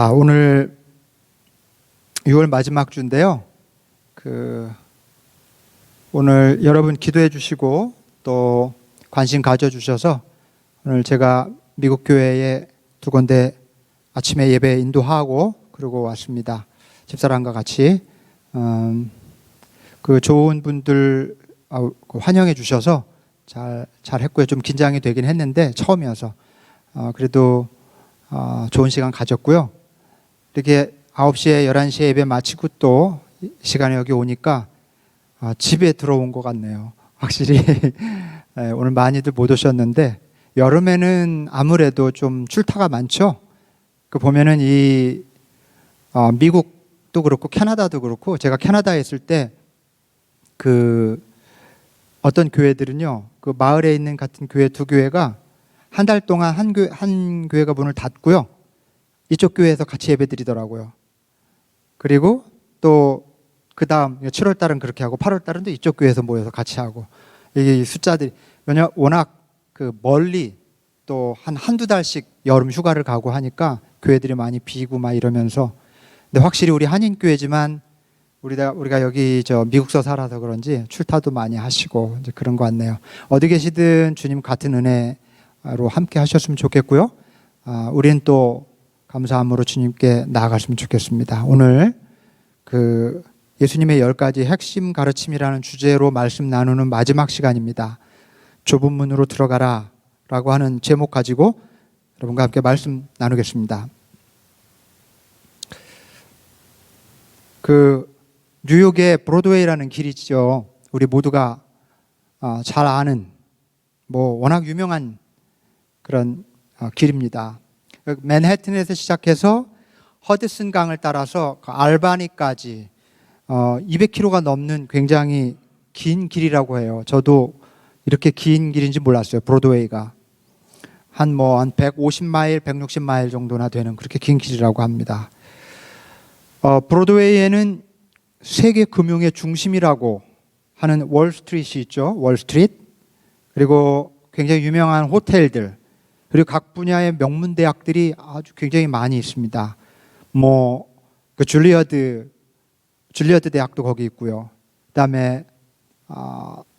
오늘 6월 마지막 주인데요. 오늘 여러분 기도해 주시고 또 관심 가져 주셔서 오늘 제가 미국 교회에 두 군데 아침에 예배 인도하고 그러고 왔습니다. 집사람과 같이 그 좋은 분들 환영해 주셔서 잘 했고요. 좀 긴장이 되긴 했는데 처음이어서 그래도 좋은 시간 가졌고요. 이렇게 9시에 11시에 예배 마치고 또 시간에 여기 오니까 집에 들어온 것 같네요. 확실히 오늘 많이들 못 오셨는데 여름에는 아무래도 좀 출타가 많죠. 보면은 이 미국도 그렇고 캐나다도 그렇고 제가 캐나다에 있을 때 어떤 교회들은요, 그 마을에 있는 같은 교회 두 교회가 한 달 동안 한 교회가 문을 닫고요. 이쪽 교회에서 같이 예배 드리더라고요. 그리고 또 그 다음 7월 달은 그렇게 하고 8월 달은 또 이쪽 교회에서 모여서 같이 하고, 이게 숫자들이 워낙 멀리 또 한두 달씩 여름 휴가를 가고 하니까 교회들이 많이 비고 막 이러면서, 근데 확실히 우리 한인교회지만 우리가 여기 미국서 살아서 그런지 출타도 많이 하시고 이제 그런 것 같네요. 어디 계시든 주님 같은 은혜로 함께 하셨으면 좋겠고요. 우리는 또 감사함으로 주님께 나아갔으면 좋겠습니다. 오늘 예수님의 10가지 핵심 가르침이라는 주제로 말씀 나누는 마지막 시간입니다. 좁은 문으로 들어가라 라고 하는 제목 가지고 여러분과 함께 말씀 나누겠습니다. 뉴욕의 브로드웨이라는 길이 있죠. 우리 모두가 잘 아는 워낙 유명한 그런 길입니다. 맨해튼에서 시작해서 허드슨 강을 따라서 알바니까지 200km가 넘는 굉장히 긴 길이라고 해요. 저도 이렇게 긴 길인지 몰랐어요. 브로드웨이가 한 150마일, 160마일 정도나 되는 그렇게 긴 길이라고 합니다. 브로드웨이에는 세계 금융의 중심이라고 하는 월스트리트이 있죠. 월스트리트. 그리고 굉장히 유명한 호텔들, 그리고 각 분야의 명문 대학들이 아주 굉장히 많이 있습니다. 줄리어드 대학도 거기 있고요. 그다음에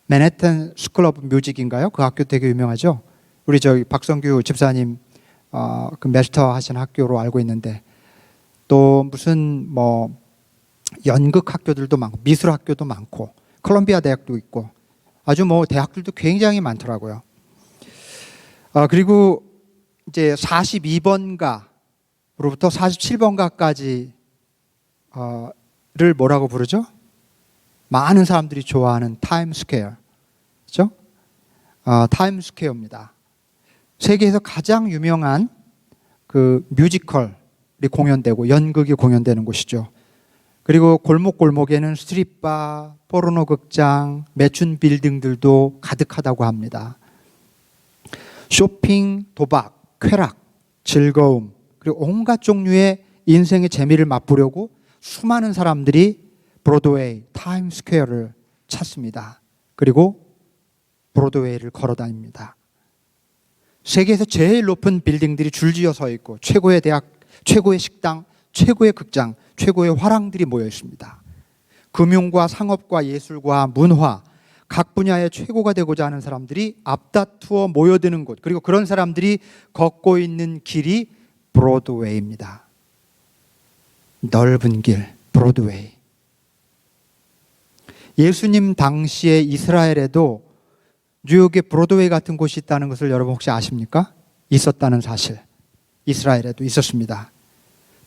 맨해튼 스쿨 오브 뮤직인가요? 그 학교 되게 유명하죠. 우리 박성규 집사님 그 마스터 하신 학교로 알고 있는데, 또 무슨 연극 학교들도 많고 미술 학교도 많고 콜롬비아 대학도 있고 아주 대학들도 굉장히 많더라고요. 그리고 이제 42번가로부터 47번가까지 를 뭐라고 부르죠? 많은 사람들이 좋아하는 타임스퀘어, 그렇죠? 타임스퀘어입니다. 세계에서 가장 유명한 뮤지컬이 공연되고 연극이 공연되는 곳이죠. 그리고 골목골목에는 스트릿바, 포르노 극장, 매춘 빌딩들도 가득하다고 합니다. 쇼핑, 도박, 쾌락, 즐거움, 그리고 온갖 종류의 인생의 재미를 맛보려고 수많은 사람들이 브로드웨이, 타임스퀘어를 찾습니다. 그리고 브로드웨이를 걸어 다닙니다. 세계에서 제일 높은 빌딩들이 줄지어 서 있고 최고의 대학, 최고의 식당, 최고의 극장, 최고의 화랑들이 모여 있습니다. 금융과 상업과 예술과 문화, 각 분야의 최고가 되고자 하는 사람들이 앞다투어 모여드는 곳, 그리고 그런 사람들이 걷고 있는 길이 브로드웨이입니다. 넓은 길, 브로드웨이. 예수님 당시에 이스라엘에도 뉴욕에 브로드웨이 같은 곳이 있다는 것을 여러분 혹시 아십니까? 있었다는 사실. 이스라엘에도 있었습니다.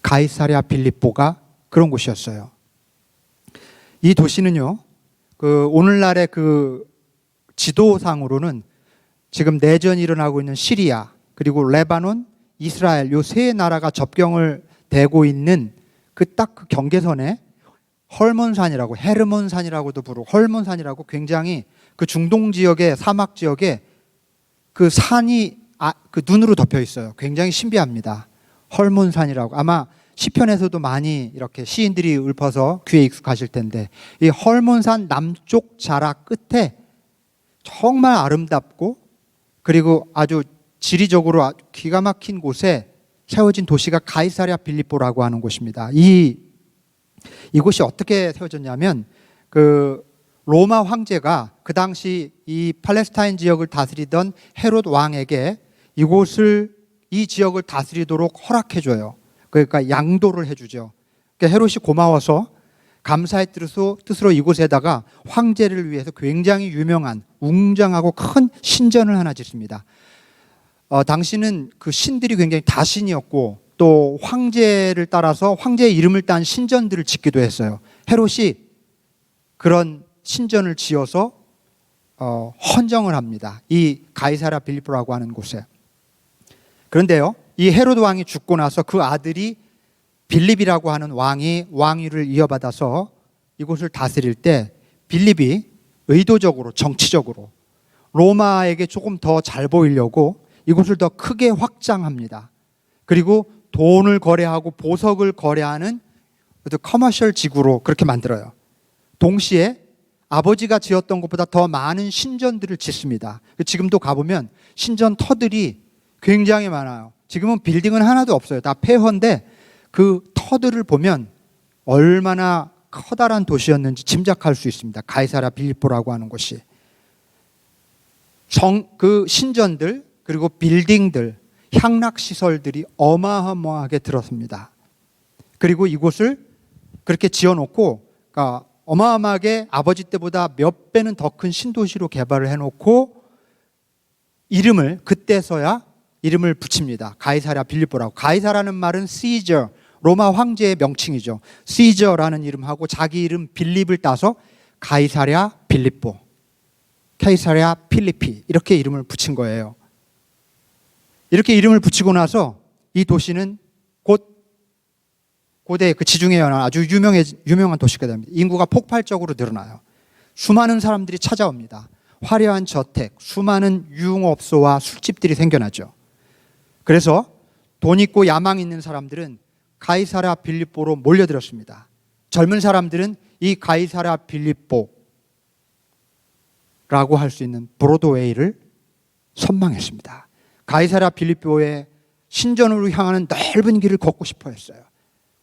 가이사랴 빌립보가 그런 곳이었어요. 이 도시는요, 오늘날의 지도상으로는 지금 내전이 일어나고 있는 시리아, 그리고 레바논, 이스라엘 요 세 나라가 접경을 대고 있는 그 경계선에 헐몬산이라고, 헤르몬산이라고도 부르고 헐몬산이라고, 굉장히 중동 지역의 사막 지역에 산이 눈으로 덮여 있어요. 굉장히 신비합니다. 헐몬산이라고. 아마 시편에서도 많이 이렇게 시인들이 읊어서 귀에 익숙하실 텐데, 이 헐몬산 남쪽 자락 끝에 정말 아름답고 그리고 아주 지리적으로 기가 막힌 곳에 세워진 도시가 가이사랴 빌립보라고 하는 곳입니다. 이곳이 어떻게 세워졌냐면 그 로마 황제가 그 당시 이 팔레스타인 지역을 다스리던 헤롯 왕에게 이 지역을 다스리도록 허락해줘요. 그러니까 양도를 해주죠. 그러니까 헤롯이 고마워서 감사의 뜻으로 이곳에다가 황제를 위해서 굉장히 유명한 웅장하고 큰 신전을 하나 짓습니다. 당시는 그 신들이 굉장히 다신이었고 또 황제를 따라서 황제의 이름을 딴 신전들을 짓기도 했어요. 헤롯이 그런 신전을 지어서 헌정을 합니다. 이 가이사랴 빌립보라고 하는 곳에. 그런데요, 이 헤롯 왕이 죽고 나서 그 아들이 빌립이라고 하는 왕이 왕위를 이어받아서 이곳을 다스릴 때 빌립이 의도적으로 정치적으로 로마에게 조금 더 잘 보이려고 이곳을 더 크게 확장합니다. 그리고 돈을 거래하고 보석을 거래하는 커머셜 지구로 그렇게 만들어요. 동시에 아버지가 지었던 것보다 더 많은 신전들을 짓습니다. 지금도 가보면 신전 터들이 굉장히 많아요. 지금은 빌딩은 하나도 없어요. 다 폐허인데 그 터들을 보면 얼마나 커다란 도시였는지 짐작할 수 있습니다. 가이사랴 빌립보라고 하는 곳이. 그 신전들 그리고 빌딩들, 향락시설들이 어마어마하게 들었습니다. 그리고 이곳을 그렇게 지어놓고 그러니까 어마어마하게 아버지 때보다 몇 배는 더 큰 신도시로 개발을 해놓고 그때서야 이름을 붙입니다. 가이사랴 빌립보라고. 가이사라는 말은 시저, 로마 황제의 명칭이죠. 시저라는 이름하고 자기 이름 빌립을 따서 가이사랴 빌립보, 카이사랴 필리피 이렇게 이름을 붙인 거예요. 이렇게 이름을 붙이고 나서 이 도시는 곧 고대 그 지중해 연안 아주 유명한 도시가 됩니다. 인구가 폭발적으로 늘어나요. 수많은 사람들이 찾아옵니다. 화려한 저택, 수많은 유흥업소와 술집들이 생겨나죠. 그래서 돈 있고 야망 있는 사람들은 가이사랴 빌립보로 몰려들었습니다. 젊은 사람들은 이 가이사랴 빌립보라고 할 수 있는 브로드웨이를 선망했습니다. 가이사랴 빌립보의 신전으로 향하는 넓은 길을 걷고 싶어 했어요.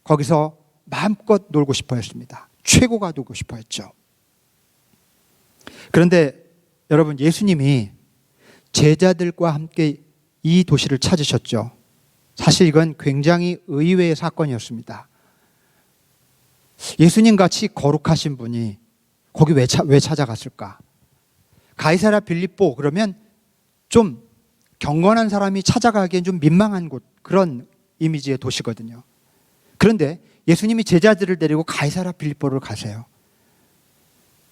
거기서 마음껏 놀고 싶어 했습니다. 최고가 되고 싶어 했죠. 그런데 여러분, 예수님이 제자들과 함께 이 도시를 찾으셨죠. 사실 이건 굉장히 의외의 사건이었습니다. 예수님 같이 거룩하신 분이 거기 왜 찾아갔을까? 가이사랴 빌립보 그러면 좀 경건한 사람이 찾아가기엔 좀 민망한 곳, 그런 이미지의 도시거든요. 그런데 예수님이 제자들을 데리고 가이사랴 빌립보를 가세요.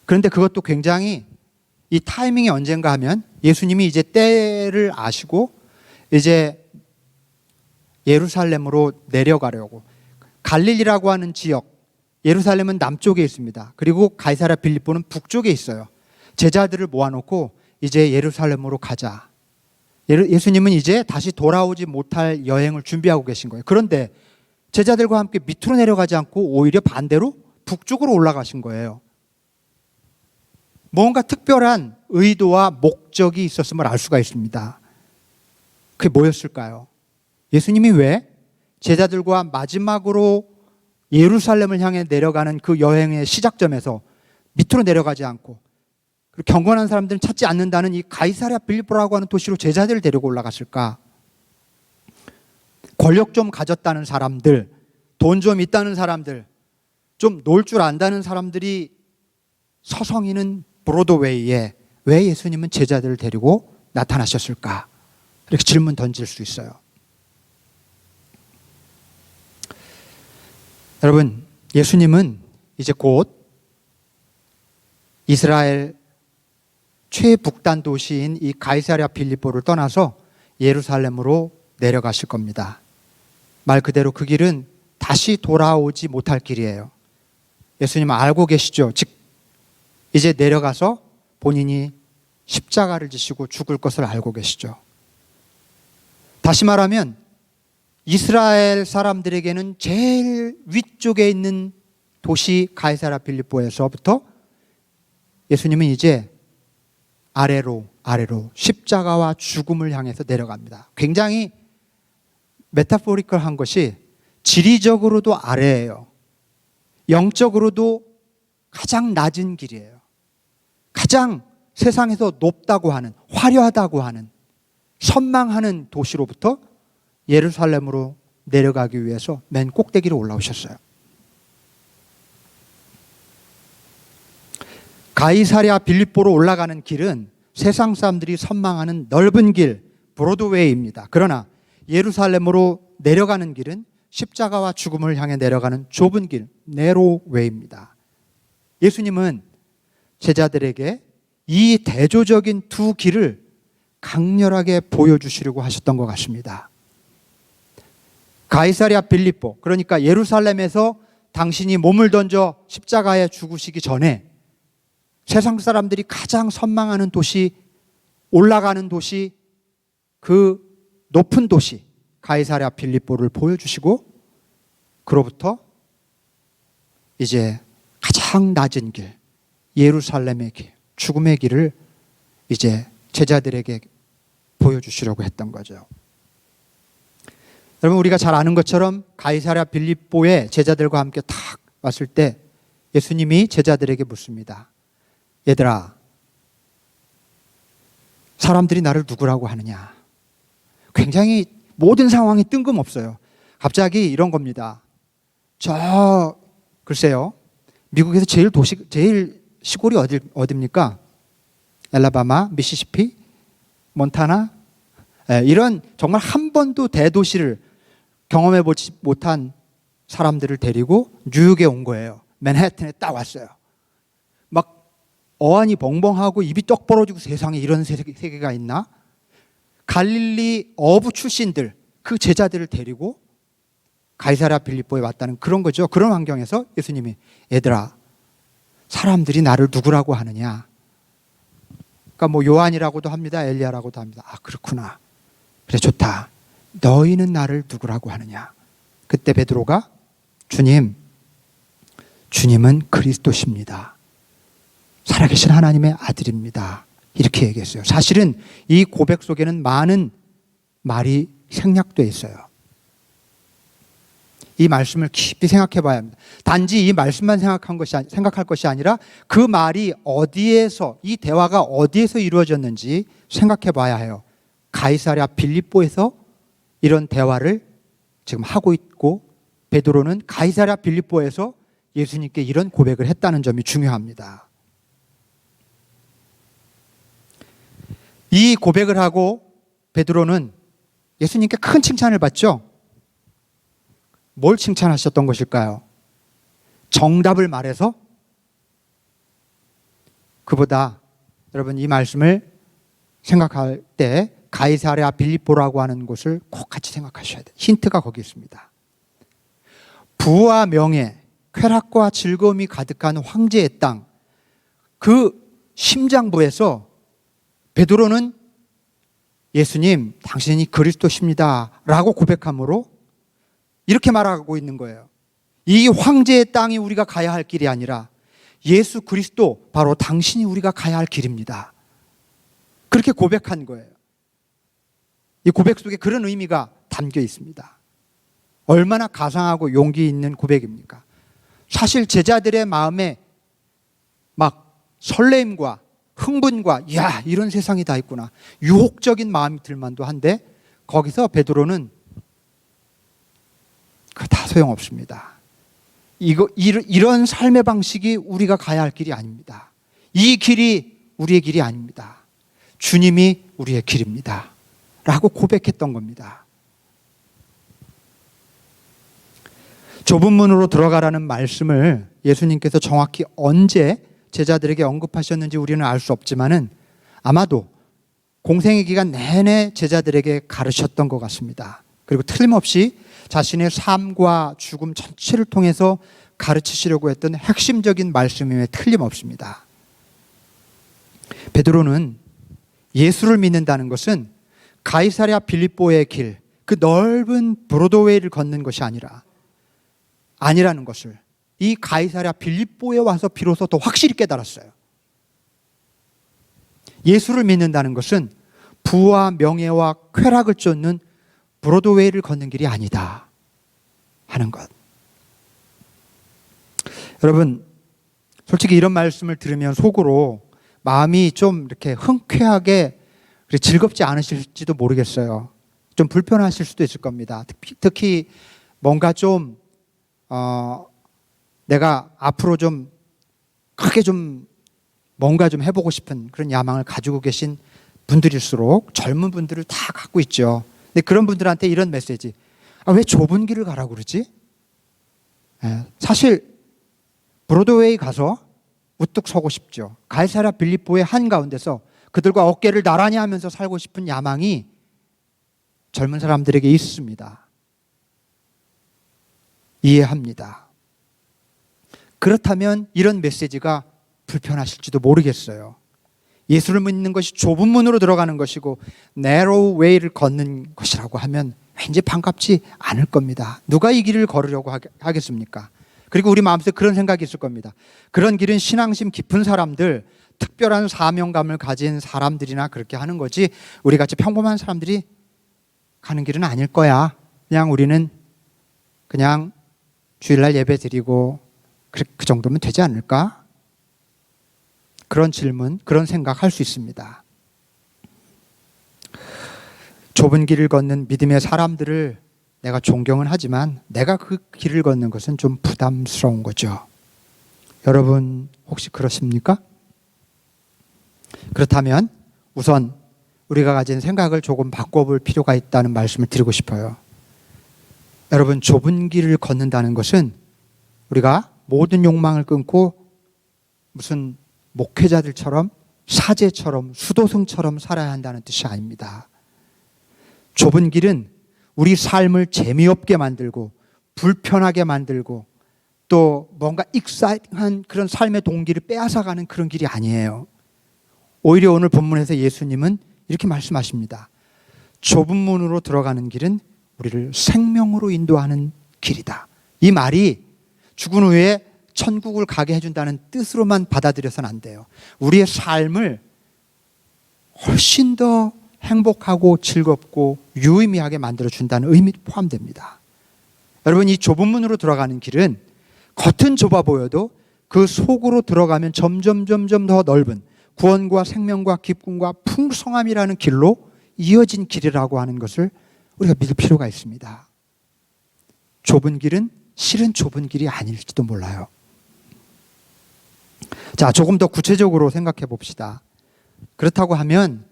그런데 그것도 굉장히 이 타이밍이 언젠가 하면 예수님이 이제 때를 아시고 이제 예루살렘으로 내려가려고, 갈릴리라고 하는 지역, 예루살렘은 남쪽에 있습니다. 그리고 가이사랴 빌립보는 북쪽에 있어요. 제자들을 모아놓고 이제 예루살렘으로 가자. 예수님은 이제 다시 돌아오지 못할 여행을 준비하고 계신 거예요. 그런데 제자들과 함께 밑으로 내려가지 않고 오히려 반대로 북쪽으로 올라가신 거예요. 뭔가 특별한 의도와 목적이 있었음을 알 수가 있습니다. 그게 뭐였을까요? 예수님이 왜 제자들과 마지막으로 예루살렘을 향해 내려가는 그 여행의 시작점에서 밑으로 내려가지 않고 경건한 사람들은 찾지 않는다는 이 가이사랴 빌립보라고 하는 도시로 제자들을 데리고 올라갔을까? 권력 좀 가졌다는 사람들, 돈 좀 있다는 사람들, 좀 놀 줄 안다는 사람들이 서성이는 브로드웨이에 왜 예수님은 제자들을 데리고 나타나셨을까? 이렇게 질문 던질 수 있어요. 여러분, 예수님은 이제 곧 이스라엘 최북단 도시인 이 가이사랴 빌립보를 떠나서 예루살렘으로 내려가실 겁니다. 말 그대로 그 길은 다시 돌아오지 못할 길이에요. 예수님은 알고 계시죠? 즉 이제 내려가서 본인이 십자가를 지시고 죽을 것을 알고 계시죠. 다시 말하면 이스라엘 사람들에게는 제일 위쪽에 있는 도시 가이사랴 빌립보에서부터 예수님은 이제 아래로 십자가와 죽음을 향해서 내려갑니다. 굉장히 메타포리컬한 것이 지리적으로도 아래예요. 영적으로도 가장 낮은 길이에요. 가장 세상에서 높다고 하는, 화려하다고 하는, 선망하는 도시로부터 예루살렘으로 내려가기 위해서 맨 꼭대기로 올라오셨어요. 가이사랴 빌립보로 올라가는 길은 세상 사람들이 선망하는 넓은 길, 브로드웨이입니다. 그러나 예루살렘으로 내려가는 길은 십자가와 죽음을 향해 내려가는 좁은 길, 네로웨이입니다. 예수님은 제자들에게 이 대조적인 두 길을 강렬하게 보여주시려고 하셨던 것 같습니다. 가이사랴 빌립보, 그러니까 예루살렘에서 당신이 몸을 던져 십자가에 죽으시기 전에 세상 사람들이 가장 선망하는 도시, 올라가는 도시, 그 높은 도시 가이사랴 빌립보를 보여주시고, 그로부터 이제 가장 낮은 길, 예루살렘의 길, 죽음의 길을 이제 제자들에게 보여주시려고 했던 거죠. 여러분, 우리가 잘 아는 것처럼 가이사랴 빌립보에 제자들과 함께 탁 왔을 때 예수님이 제자들에게 묻습니다. 얘들아, 사람들이 나를 누구라고 하느냐? 굉장히 모든 상황이 뜬금없어요. 갑자기 이런 겁니다. 글쎄요, 미국에서 제일 시골이 어디입니까? 엘라바마, 미시시피, 몬타나, 이런 정말 한 번도 대도시를 경험해 보지 못한 사람들을 데리고 뉴욕에 온 거예요. 맨해튼에 딱 왔어요. 막 어안이 벙벙하고 입이 떡 벌어지고, 세상에 이런 세계가 있나? 갈릴리 어부 출신들, 그 제자들을 데리고 가이사랴 빌립보에 왔다는 그런 거죠. 그런 환경에서 예수님이 얘들아, 사람들이 나를 누구라고 하느냐? 그러니까 뭐 요한이라고도 합니다. 엘리야라고도 합니다. 아, 그렇구나. 그래, 좋다. 너희는 나를 누구라고 하느냐? 그때 베드로가 주님은 그리스도십니다. 살아계신 하나님의 아들입니다. 이렇게 얘기했어요. 사실은 이 고백 속에는 많은 말이 생략되어 있어요. 이 말씀을 깊이 생각해 봐야 합니다. 단지 이 말씀만 생각할 것이 아니라 그 말이 어디에서, 이 대화가 어디에서 이루어졌는지 생각해 봐야 해요. 가이사랴 빌립보에서 이런 대화를 지금 하고 있고, 베드로는 가이사랴 빌립보에서 예수님께 이런 고백을 했다는 점이 중요합니다. 이 고백을 하고 베드로는 예수님께 큰 칭찬을 받죠. 뭘 칭찬하셨던 것일까요? 정답을 말해서? 그보다 여러분, 이 말씀을 생각할 때 가이사랴 빌립보라고 하는 곳을 꼭 같이 생각하셔야 돼요. 힌트가 거기 있습니다. 부와 명예, 쾌락과 즐거움이 가득한 황제의 땅, 그 심장부에서 베드로는 예수님, 당신이 그리스도십니다 라고 고백함으로 이렇게 말하고 있는 거예요. 이 황제의 땅이 우리가 가야 할 길이 아니라 예수 그리스도, 바로 당신이 우리가 가야 할 길입니다. 그렇게 고백한 거예요. 이 고백 속에 그런 의미가 담겨 있습니다. 얼마나 가상하고 용기 있는 고백입니까? 사실 제자들의 마음에 막 설레임과 흥분과, 이야, 이런 세상이 다 있구나, 유혹적인 마음이 들만도 한데, 거기서 베드로는 그거 다 소용없습니다. 이런 삶의 방식이 우리가 가야 할 길이 아닙니다. 이 길이 우리의 길이 아닙니다. 주님이 우리의 길입니다 라고 고백했던 겁니다. 좁은 문으로 들어가라는 말씀을 예수님께서 정확히 언제 제자들에게 언급하셨는지 우리는 알 수 없지만은 아마도 공생의 기간 내내 제자들에게 가르쳤던 것 같습니다. 그리고 틀림없이 자신의 삶과 죽음 전체를 통해서 가르치시려고 했던 핵심적인 말씀임에 틀림없습니다. 베드로는 예수를 믿는다는 것은 가이사랴 빌립보의 길, 그 넓은 브로드웨이를 걷는 것이 아니라는 것을 이 가이사랴 빌립보에 와서 비로소 더 확실히 깨달았어요. 예수를 믿는다는 것은 부와 명예와 쾌락을 쫓는 브로드웨이를 걷는 길이 아니다 하는 것. 여러분, 솔직히 이런 말씀을 들으면 속으로 마음이 좀 이렇게 흥쾌하게 즐겁지 않으실지도 모르겠어요. 좀 불편하실 수도 있을 겁니다. 특히 뭔가 좀 내가 앞으로 좀 크게 좀 뭔가 좀 해보고 싶은 그런 야망을 가지고 계신 분들일수록 젊은 분들을 다 갖고 있죠. 근데 그런 분들한테 이런 메시지. 왜 좁은 길을 가라고 그러지? 사실 브로드웨이 가서 우뚝 서고 싶죠. 가이사랴 빌립보의 한가운데서 그들과 어깨를 나란히 하면서 살고 싶은 야망이 젊은 사람들에게 있습니다. 이해합니다. 그렇다면 이런 메시지가 불편하실지도 모르겠어요. 예수를 믿는 것이 좁은 문으로 들어가는 것이고 narrow way를 걷는 것이라고 하면 왠지 반갑지 않을 겁니다. 누가 이 길을 걸으려고 하겠습니까? 그리고 우리 마음속에 그런 생각이 있을 겁니다. 그런 길은 신앙심 깊은 사람들, 특별한 사명감을 가진 사람들이나 그렇게 하는 거지 우리같이 평범한 사람들이 가는 길은 아닐 거야. 그냥 우리는 그냥 주일날 예배 드리고 그 정도면 되지 않을까? 그런 질문, 그런 생각할 수 있습니다. 좁은 길을 걷는 믿음의 사람들을 내가 존경은 하지만 내가 그 길을 걷는 것은 좀 부담스러운 거죠. 여러분 혹시 그러십니까? 그렇다면 우선 우리가 가진 생각을 조금 바꿔볼 필요가 있다는 말씀을 드리고 싶어요. 여러분, 좁은 길을 걷는다는 것은 우리가 모든 욕망을 끊고 무슨 목회자들처럼 사제처럼 수도승처럼 살아야 한다는 뜻이 아닙니다. 좁은 길은 우리 삶을 재미없게 만들고 불편하게 만들고 또 뭔가 익사이팅한 그런 삶의 동기를 빼앗아가는 그런 길이 아니에요. 오히려 오늘 본문에서 예수님은 이렇게 말씀하십니다. 좁은 문으로 들어가는 길은 우리를 생명으로 인도하는 길이다. 이 말이 죽은 후에 천국을 가게 해준다는 뜻으로만 받아들여서는 안 돼요. 우리의 삶을 훨씬 더 행복하고 즐겁고 유의미하게 만들어준다는 의미도 포함됩니다. 여러분, 이 좁은 문으로 들어가는 길은 겉은 좁아 보여도 그 속으로 들어가면 점점 더 넓은 구원과 생명과 기쁨과 풍성함이라는 길로 이어진 길이라고 하는 것을 우리가 믿을 필요가 있습니다. 좁은 길은 실은 좁은 길이 아닐지도 몰라요. 자, 조금 더 구체적으로 생각해 봅시다. 그렇다고 하면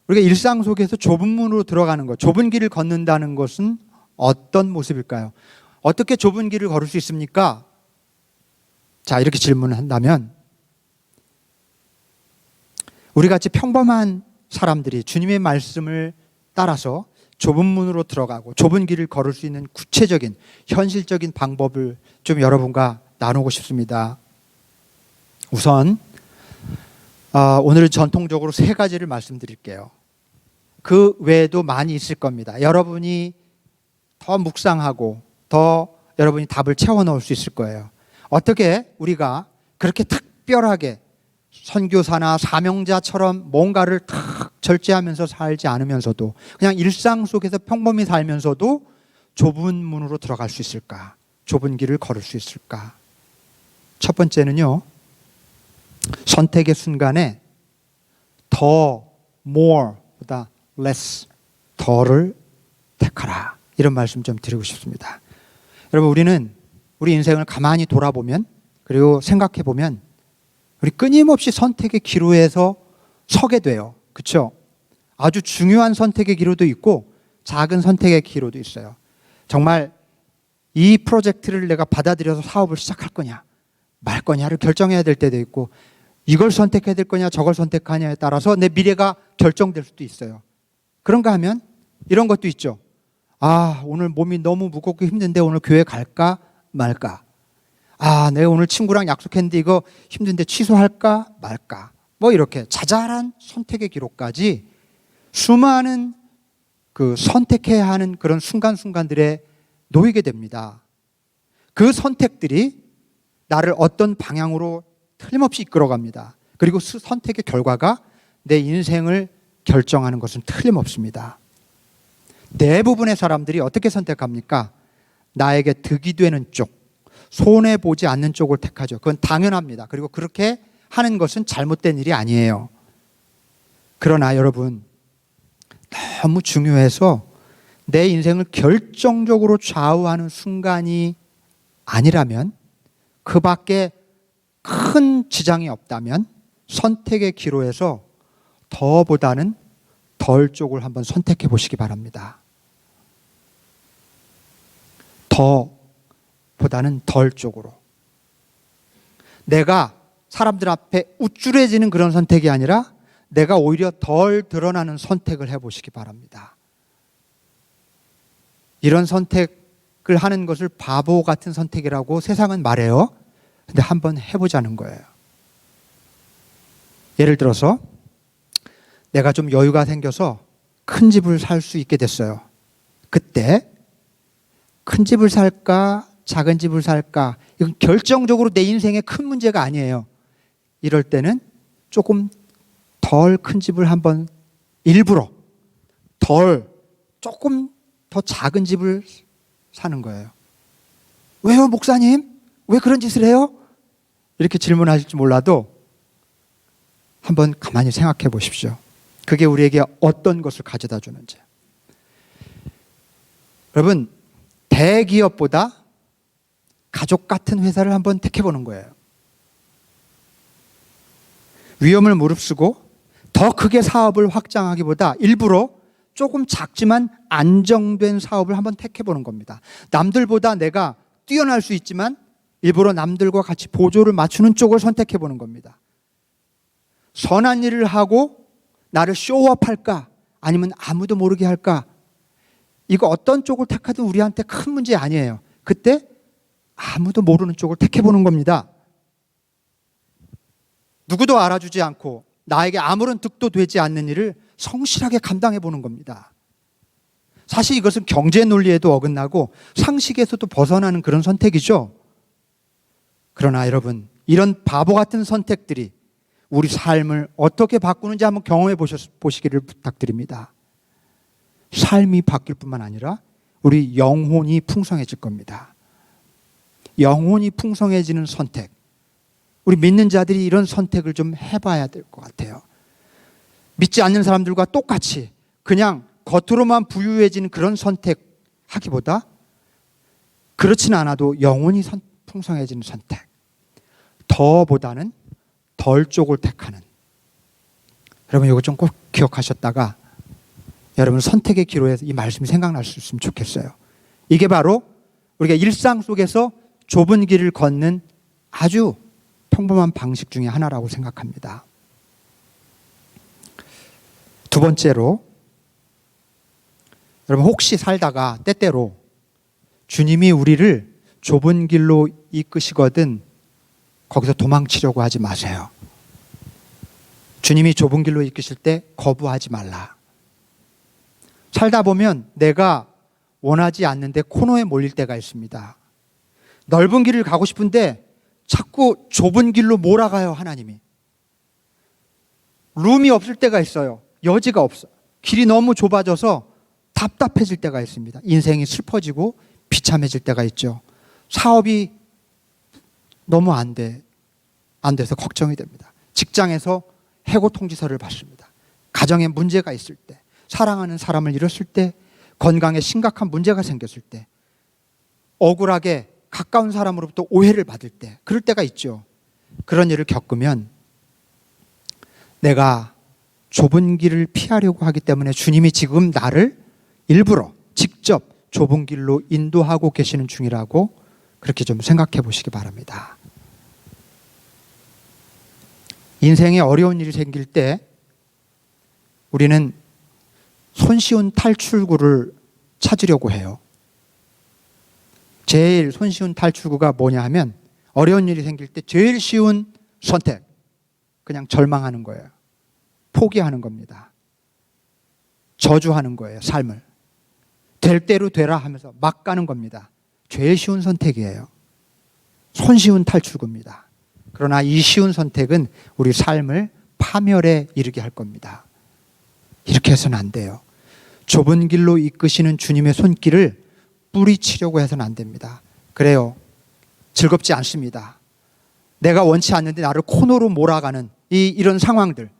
우리가 일상 속에서 좁은 문으로 들어가는 것, 좁은 길을 걷는다는 것은 어떤 모습일까요? 어떻게 좁은 길을 걸을 수 있습니까? 자, 이렇게 질문을 한다면 우리같이 평범한 사람들이 주님의 말씀을 따라서 좁은 문으로 들어가고 좁은 길을 걸을 수 있는 구체적인 현실적인 방법을 좀 여러분과 나누고 싶습니다. 우선 오늘은 전통적으로 3가지를 말씀드릴게요. 그 외에도 많이 있을 겁니다. 여러분이 더 묵상하고 더 여러분이 답을 채워 넣을 수 있을 거예요. 어떻게 우리가 그렇게 특별하게 선교사나 사명자처럼 뭔가를 탁 절제하면서 살지 않으면서도 그냥 일상 속에서 평범히 살면서도 좁은 문으로 들어갈 수 있을까? 좁은 길을 걸을 수 있을까? 첫 번째는요, 선택의 순간에 더, more보다 less, 더를 택하라. 이런 말씀 좀 드리고 싶습니다. 여러분, 우리는 우리 인생을 가만히 돌아보면 그리고 생각해 보면 우리 끊임없이 선택의 기로에서 서게 돼요. 그렇죠? 아주 중요한 선택의 기로도 있고 작은 선택의 기로도 있어요. 정말 이 프로젝트를 내가 받아들여서 사업을 시작할 거냐 말 거냐를 결정해야 될 때도 있고 이걸 선택해야 될 거냐 저걸 선택하냐에 따라서 내 미래가 결정될 수도 있어요. 그런가 하면 이런 것도 있죠. 아, 오늘 몸이 너무 무겁고 힘든데 오늘 교회 갈까 말까. 아, 내가 오늘 친구랑 약속했는데 이거 힘든데 취소할까 말까. 뭐 이렇게 자잘한 선택의 기로까지 수많은 그 선택해야 하는 그런 순간순간들에 놓이게 됩니다. 그 선택들이 나를 어떤 방향으로 틀림없이 이끌어갑니다. 그리고 그 선택의 결과가 내 인생을 결정하는 것은 틀림없습니다. 대부분의 사람들이 어떻게 선택합니까? 나에게 득이 되는 쪽, 손해보지 않는 쪽을 택하죠. 그건 당연합니다. 그리고 그렇게 하는 것은 잘못된 일이 아니에요. 그러나 여러분, 너무 중요해서 내 인생을 결정적으로 좌우하는 순간이 아니라면, 그 밖에 큰 지장이 없다면 선택의 기로에서 더보다는 덜 쪽을 한번 선택해 보시기 바랍니다. 더보다는 덜 쪽으로. 내가 사람들 앞에 우쭐해지는 그런 선택이 아니라 내가 오히려 덜 드러나는 선택을 해보시기 바랍니다. 이런 선택을 하는 것을 바보 같은 선택이라고 세상은 말해요. 근데 한번 해보자는 거예요. 예를 들어서 내가 좀 여유가 생겨서 큰 집을 살 수 있게 됐어요. 그때 큰 집을 살까 작은 집을 살까, 이건 결정적으로 내 인생의 큰 문제가 아니에요. 이럴 때는 조금 덜 큰 집을 한번 일부러 조금 더 작은 집을 사는 거예요. 왜요, 목사님? 왜 그런 짓을 해요? 이렇게 질문하실지 몰라도 한번 가만히 생각해 보십시오. 그게 우리에게 어떤 것을 가져다 주는지. 여러분, 대기업보다 가족 같은 회사를 한번 택해보는 거예요. 위험을 무릅쓰고 더 크게 사업을 확장하기보다 일부러 조금 작지만 안정된 사업을 한번 택해보는 겁니다. 남들보다 내가 뛰어날 수 있지만 일부러 남들과 같이 보조를 맞추는 쪽을 선택해보는 겁니다. 선한 일을 하고 나를 쇼업할까? 아니면 아무도 모르게 할까? 이거 어떤 쪽을 택하든 우리한테 큰 문제 아니에요. 그때 아무도 모르는 쪽을 택해보는 겁니다. 누구도 알아주지 않고 나에게 아무런 득도 되지 않는 일을 성실하게 감당해보는 겁니다. 사실 이것은 경제 논리에도 어긋나고 상식에서도 벗어나는 그런 선택이죠. 그러나 여러분, 이런 바보 같은 선택들이 우리 삶을 어떻게 바꾸는지 한번 경험해 보시기를 부탁드립니다. 삶이 바뀔 뿐만 아니라 우리 영혼이 풍성해질 겁니다. 영혼이 풍성해지는 선택. 우리 믿는 자들이 이런 선택을 좀 해봐야 될 것 같아요. 믿지 않는 사람들과 똑같이 그냥 겉으로만 부유해지는 그런 선택하기보다 그렇진 않아도 영혼이 풍성해지는 선택. 더보다는 덜 쪽을 택하는. 여러분, 이거 좀 꼭 기억하셨다가 여러분 선택의 기로에서 이 말씀이 생각날 수 있으면 좋겠어요. 이게 바로 우리가 일상 속에서 좁은 길을 걷는 아주 평범한 방식 중에 하나라고 생각합니다. 두 번째로, 여러분 혹시 살다가 때때로 주님이 우리를 좁은 길로 이끄시거든 거기서 도망치려고 하지 마세요. 주님이 좁은 길로 이끄실 때 거부하지 말라. 살다 보면 내가 원하지 않는데 코너에 몰릴 때가 있습니다. 넓은 길을 가고 싶은데 자꾸 좁은 길로 몰아가요, 하나님이. 룸이 없을 때가 있어요. 여지가 없어. 길이 너무 좁아져서 답답해질 때가 있습니다. 인생이 슬퍼지고 비참해질 때가 있죠. 사업이 너무 안 돼서 걱정이 됩니다. 직장에서 해고 통지서를 받습니다. 가정에 문제가 있을 때, 사랑하는 사람을 잃었을 때, 건강에 심각한 문제가 생겼을 때, 억울하게 가까운 사람으로부터 오해를 받을 때, 그럴 때가 있죠. 그런 일을 겪으면 내가 좁은 길을 피하려고 하기 때문에 주님이 지금 나를 일부러 직접 좁은 길로 인도하고 계시는 중이라고 그렇게 좀 생각해 보시기 바랍니다. 인생에 어려운 일이 생길 때 우리는 손쉬운 탈출구를 찾으려고 해요. 제일 손쉬운 탈출구가 뭐냐 하면 어려운 일이 생길 때 제일 쉬운 선택, 그냥 절망하는 거예요. 포기하는 겁니다. 저주하는 거예요, 삶을. 될 대로 되라 하면서 막 가는 겁니다. 제일 쉬운 선택이에요. 손쉬운 탈출구입니다. 그러나 이 쉬운 선택은 우리 삶을 파멸에 이르게 할 겁니다. 이렇게 해서는 안 돼요. 좁은 길로 이끄시는 주님의 손길을 뿌리치려고 해서는 안 됩니다. 그래요. 즐겁지 않습니다. 내가 원치 않는데 나를 코너로 몰아가는 이런 상황들,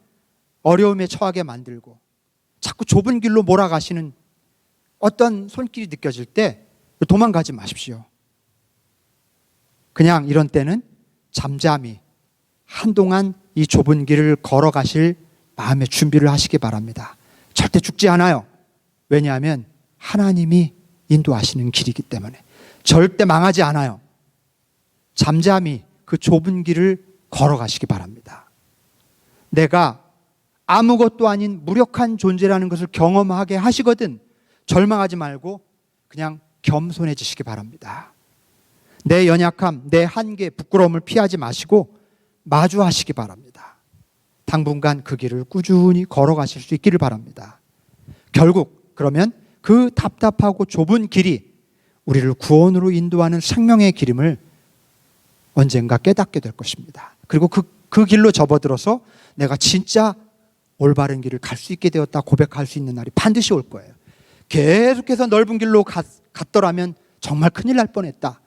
어려움에 처하게 만들고 자꾸 좁은 길로 몰아가시는 어떤 손길이 느껴질 때 도망가지 마십시오. 그냥 이런 때는 잠잠히 한동안 이 좁은 길을 걸어가실 마음의 준비를 하시기 바랍니다. 절대 죽지 않아요. 왜냐하면 하나님이 인도하시는 길이기 때문에. 절대 망하지 않아요. 잠잠히 그 좁은 길을 걸어가시기 바랍니다. 내가 아무것도 아닌 무력한 존재라는 것을 경험하게 하시거든 절망하지 말고 그냥 겸손해지시기 바랍니다. 내 연약함, 내 한계, 부끄러움을 피하지 마시고 마주하시기 바랍니다. 당분간 그 길을 꾸준히 걸어가실 수 있기를 바랍니다. 결국 그러면 그 답답하고 좁은 길이 우리를 구원으로 인도하는 생명의 길임을 언젠가 깨닫게 될 것입니다. 그리고 그 길로 접어들어서 내가 진짜 올바른 길을 갈 수 있게 되었다 고백할 수 있는 날이 반드시 올 거예요. 계속해서 넓은 길로 갔더라면 정말 큰일 날 뻔했다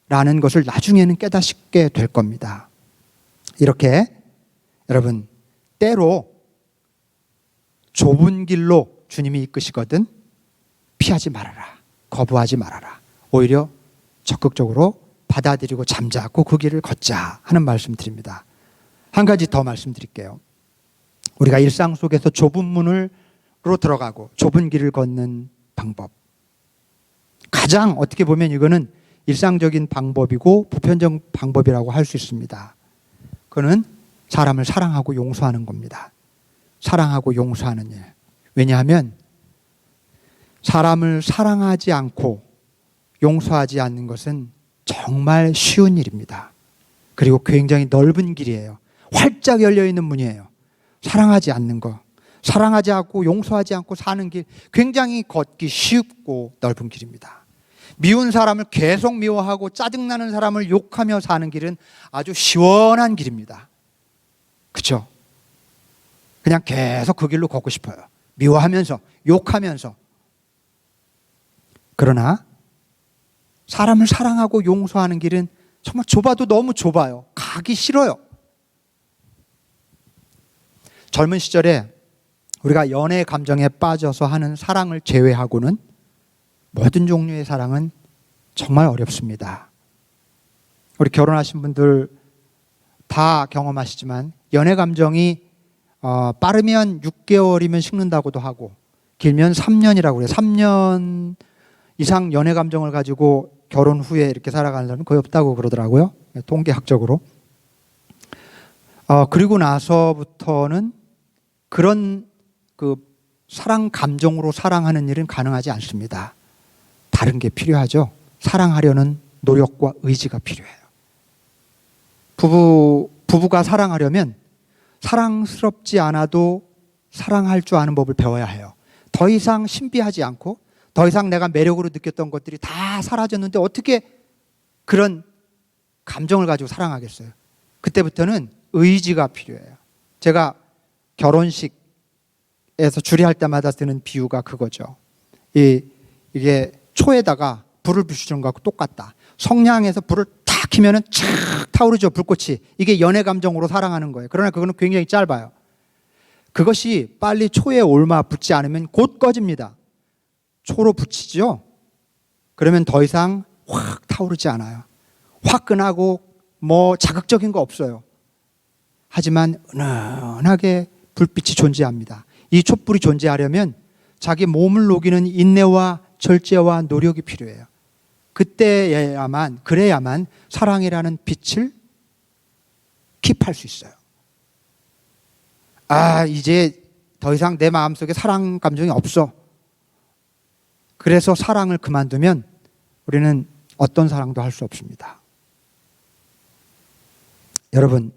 라는 것을 나중에는 깨닫게 될 겁니다. 이렇게 여러분, 때로 좁은 길로 주님이 이끄시거든 피하지 말아라, 거부하지 말아라. 오히려 적극적으로 받아들이고 잠자고 그 길을 걷자 하는 말씀 드립니다. 한 가지 더 말씀드릴게요. 우리가 일상 속에서 좁은 문으로 들어가고 좁은 길을 걷는 방법, 가장 어떻게 보면 이거는 일상적인 방법이고 보편적 방법이라고 할 수 있습니다. 그거는 사람을 사랑하고 용서하는 겁니다. 사랑하고 용서하는 일. 왜냐하면 사람을 사랑하지 않고 용서하지 않는 것은 정말 쉬운 일입니다. 그리고 굉장히 넓은 길이에요. 활짝 열려있는 문이에요. 사랑하지 않는 거, 사랑하지 않고 용서하지 않고 사는 길, 굉장히 걷기 쉽고 넓은 길입니다. 미운 사람을 계속 미워하고 짜증나는 사람을 욕하며 사는 길은 아주 시원한 길입니다. 그렇죠? 그냥 계속 그 길로 걷고 싶어요. 미워하면서, 욕하면서. 그러나 사람을 사랑하고 용서하는 길은 정말 좁아도 너무 좁아요. 가기 싫어요. 젊은 시절에 우리가 연애 감정에 빠져서 하는 사랑을 제외하고는 모든 종류의 사랑은 정말 어렵습니다. 우리 결혼하신 분들 다 경험하시지만 연애 감정이 빠르면 6개월이면 식는다고도 하고 길면 3년이라고 그래요. 3년 이상 연애 감정을 가지고 결혼 후에 이렇게 살아가는 사람은 거의 없다고 그러더라고요. 통계학적으로. 그리고 나서부터는 그런 그 사랑 감정으로 사랑하는 일은 가능하지 않습니다. 다른 게 필요하죠. 사랑하려는 노력과 의지가 필요해요. 부부가 사랑하려면 사랑스럽지 않아도 사랑할 줄 아는 법을 배워야 해요. 더 이상 신비하지 않고 더 이상 내가 매력으로 느꼈던 것들이 다 사라졌는데 어떻게 그런 감정을 가지고 사랑하겠어요? 그때부터는 의지가 필요해요. 제가 결혼식에서 주례할 때마다 드는 비유가 그거죠. 이게 초에다가 불을 비추는 것하고 똑같다. 성냥에서 불을 탁 켜면은 쫙 타오르죠, 불꽃이. 이게 연애 감정으로 사랑하는 거예요. 그러나 그거는 굉장히 짧아요. 그것이 빨리 초에 올마 붙지 않으면 곧 꺼집니다. 초로 붙이죠. 그러면 더 이상 확 타오르지 않아요. 화끈하고 뭐 자극적인 거 없어요. 하지만 은은하게 불빛이 존재합니다. 이 촛불이 존재하려면 자기 몸을 녹이는 인내와 절제와 노력이 필요해요. 그래야만 사랑이라는 빛을 킵할 수 있어요. 이제 더 이상 내 마음속에 사랑 감정이 없어. 그래서 사랑을 그만두면 우리는 어떤 사랑도 할 수 없습니다. 여러분,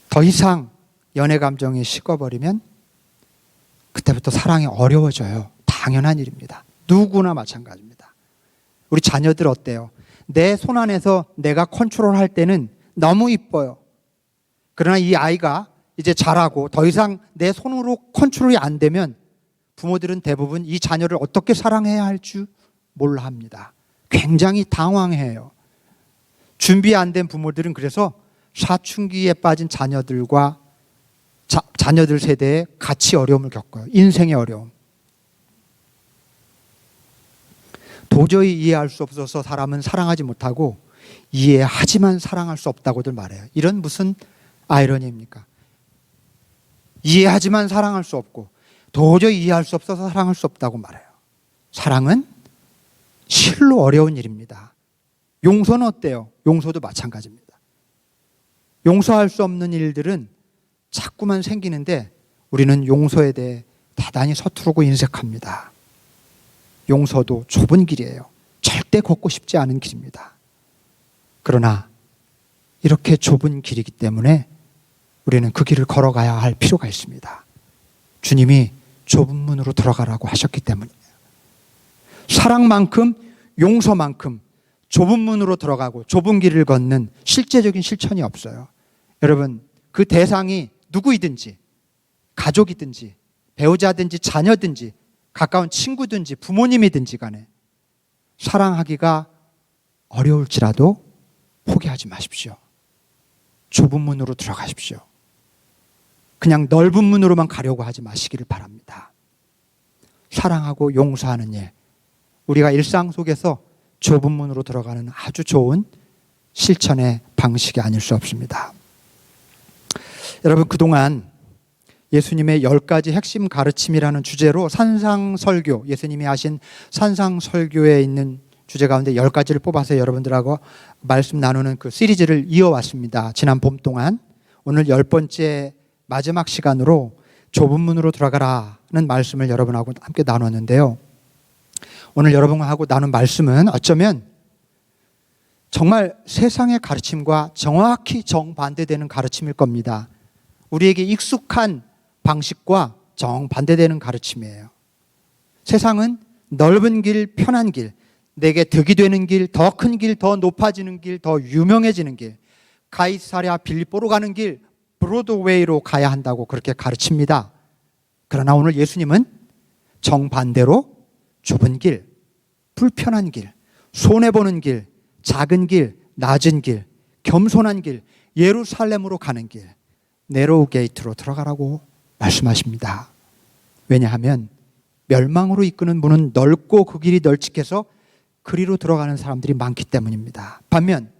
더 이상 연애 감정이 식어버리면 그때부터 사랑이 어려워져요. 당연한 일입니다. 누구나 마찬가지입니다. 우리 자녀들 어때요? 내 손 안에서 내가 컨트롤할 때는 너무 이뻐요. 그러나 이 아이가 이제 자라고 더 이상 내 손으로 컨트롤이 안 되면 부모들은 대부분 이 자녀를 어떻게 사랑해야 할 줄 몰라 합니다. 굉장히 당황해요. 준비 안 된 부모들은 그래서 사춘기에 빠진 자녀들과 자녀들 세대에 같이 어려움을 겪어요. 인생의 어려움. 도저히 이해할 수 없어서 사람은 사랑하지 못하고 이해하지만 사랑할 수 없다고들 말해요. 이런 무슨 아이러니입니까? 이해하지만 사랑할 수 없고 도저히 이해할 수 없어서 사랑할 수 없다고 말해요. 사랑은 실로 어려운 일입니다. 용서는 어때요? 용서도 마찬가지입니다. 용서할 수 없는 일들은 자꾸만 생기는데 우리는 용서에 대해 대단히 서투르고 인색합니다. 용서도 좁은 길이에요. 절대 걷고 싶지 않은 길입니다. 그러나 이렇게 좁은 길이기 때문에 우리는 그 길을 걸어가야 할 필요가 있습니다. 주님이 좁은 문으로 들어가라고 하셨기 때문이에요. 사랑만큼 용서만큼 좁은 문으로 들어가고 좁은 길을 걷는 실제적인 실천이 없어요. 여러분, 그 대상이 누구이든지 가족이든지 배우자든지 자녀든지 가까운 친구든지 부모님이든지 간에 사랑하기가 어려울지라도 포기하지 마십시오. 좁은 문으로 들어가십시오. 그냥 넓은 문으로만 가려고 하지 마시기를 바랍니다. 사랑하고 용서하는 일, 우리가 일상 속에서 좁은 문으로 들어가는 아주 좋은 실천의 방식이 아닐 수 없습니다. 여러분, 그동안 예수님의 10가지 핵심 가르침이라는 주제로 산상설교, 예수님이 하신 산상설교에 있는 주제 가운데 10가지를 뽑아서 여러분들하고 말씀 나누는 그 시리즈를 이어왔습니다. 지난 봄 동안. 오늘 10번째 마지막 시간으로 좁은 문으로 들어가라는 말씀을 여러분하고 함께 나눴는데요. 오늘 여러분하고 나눈 말씀은 어쩌면 정말 세상의 가르침과 정확히 정반대되는 가르침일 겁니다. 우리에게 익숙한 방식과 정반대되는 가르침이에요. 세상은 넓은 길, 편한 길, 내게 득이 되는 길, 더 큰 길, 더 높아지는 길, 더 유명해지는 길, 가이사랴 빌립보로 가는 길, 브로드웨이로 가야 한다고 그렇게 가르칩니다. 그러나 오늘 예수님은 정반대로 좁은 길, 불편한 길, 손해보는 길, 작은 길, 낮은 길, 겸손한 길, 예루살렘으로 가는 길, 네로우 게이트로 들어가라고 말씀하십니다. 왜냐하면 멸망으로 이끄는 문은 넓고 그 길이 널찍해서 그리로 들어가는 사람들이 많기 때문입니다. 반면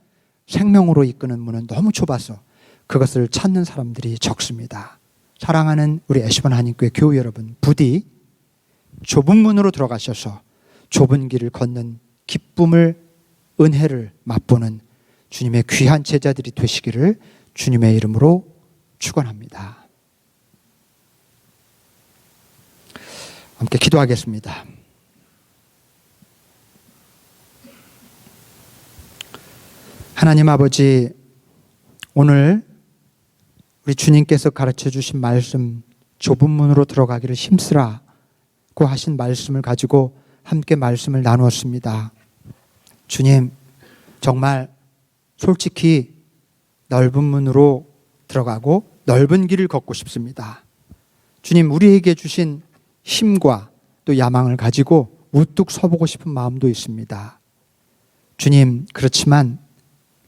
생명으로 이끄는 문은 너무 좁아서 그것을 찾는 사람들이 적습니다. 사랑하는 우리 애시번 한인교회 교우 여러분, 부디 좁은 문으로 들어가셔서 좁은 길을 걷는 기쁨을, 은혜를 맛보는 주님의 귀한 제자들이 되시기를 주님의 이름으로 축원합니다. 함께 기도하겠습니다. 하나님 아버지, 오늘 우리 주님께서 가르쳐 주신 말씀, 좁은 문으로 들어가기를 힘쓰라고 하신 말씀을 가지고 함께 말씀을 나누었습니다. 주님, 정말 솔직히 넓은 문으로 들어가고 넓은 길을 걷고 싶습니다. 주님, 우리에게 주신 힘과 또 야망을 가지고 우뚝 서보고 싶은 마음도 있습니다. 주님, 그렇지만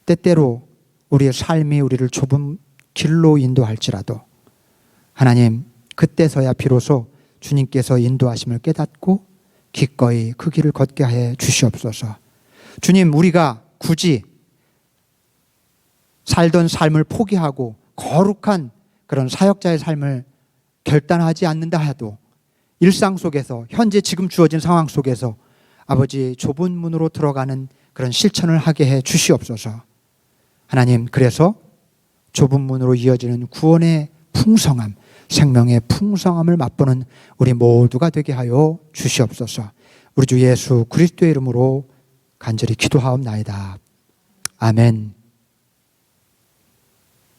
때때로 우리의 삶이 우리를 좁은 길로 인도할지라도 하나님, 그때서야 비로소 주님께서 인도하심을 깨닫고 기꺼이 그 길을 걷게 해 주시옵소서. 주님, 우리가 굳이 살던 삶을 포기하고 거룩한 그런 사역자의 삶을 결단하지 않는다 해도 일상 속에서 현재 지금 주어진 상황 속에서 아버지 좁은 문으로 들어가는 그런 실천을 하게 해 주시옵소서. 하나님, 그래서 좁은 문으로 이어지는 구원의 풍성함, 생명의 풍성함을 맛보는 우리 모두가 되게 하여 주시옵소서. 우리 주 예수 그리스도의 이름으로 간절히 기도하옵나이다. 아멘.